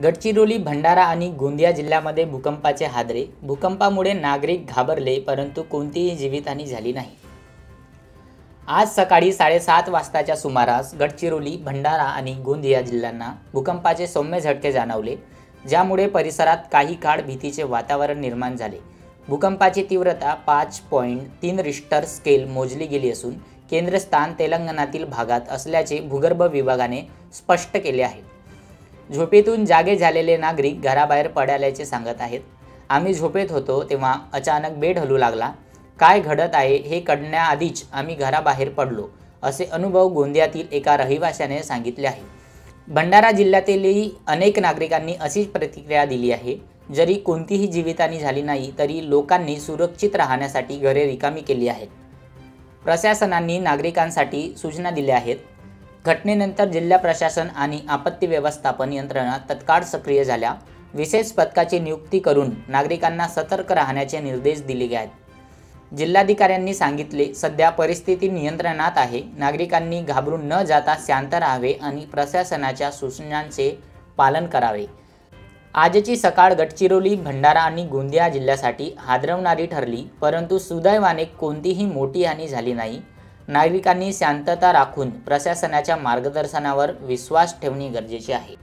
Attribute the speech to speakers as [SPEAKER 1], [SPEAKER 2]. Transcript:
[SPEAKER 1] गडचिरोली, भंडारा आणि गोंदिया जिल्ह्यामध्ये भूकंपाचे हादरे। भूकंपामुळे नागरिक घाबरले, परंतु कोणतीही जीवितहानी झाली नाही। आज सकाळी 7:30 वाजताच्या सुमारास गडचिरोली, भंडारा आणि गोंदिया जिल्ह्यांना भूकंपाचे सौम्य झटके जाणवले, ज्यामुळे परिसरात काही काळ भीतीचे वातावरण निर्माण झाले। भूकंपाची तीव्रता 5.3 रिश्टर स्केल मोजली गेली असून केंद्रस्थान तेलंगणातील भागात असल्याचे भूगर्भ विभागाने स्पष्ट केले आहे। झोपेतून जागे झालेले नागरिक घराबाहेर पडल्याचे सांगत आहेत। आम्ही झोपेत होतो तेव्हा अचानक बेड हलू लागला। काय घडत आहे हे कळण्याआधीच आम्ही घराबाहेर पडलो, असे अनुभव गोंदियातील एका रहिवाशाने सांगितले आहे। भंडारा जिल्ह्यातीलही अनेक नागरिकांनी अशीच प्रतिक्रिया दिली आहे। जरी कोणतीही जीवितहानी झाली नाही, तरी लोकांनी सुरक्षित राहण्यासाठी घरे रिकामी केली आहेत। प्रशासनाने नागरिकांसाठी सूचना दिल्या आहेत। घटनेनंतर जिल्हा प्रशासन आणि आपत्ती व्यवस्थापन यंत्रणा तत्काळ सक्रिय झाल्या। विशेष पथकाची नियुक्ती करून नागरिकांना सतर्क राहण्याचे निर्देश दिले आहेत। जिल्हाधिकाऱ्यांनी सांगितले, सध्या परिस्थिती नियंत्रणात आहे। नागरिकांनी घाबरून न जाता शांत राहावे आणि प्रशासनाच्या सूचनांचे पालन करावे। आजची सकाळ गडचिरोली, भंडारा आणि गोंदिया जिल्ह्यासाठी हादरवणारी ठरली, परंतु सुदैवाने कोणतीही मोठी हानी झाली नाही। नागरिकांनी शांतता राखून प्रशासनाच्या मार्गदर्शनावर विश्वास ठेवणे गरजेचे आहे।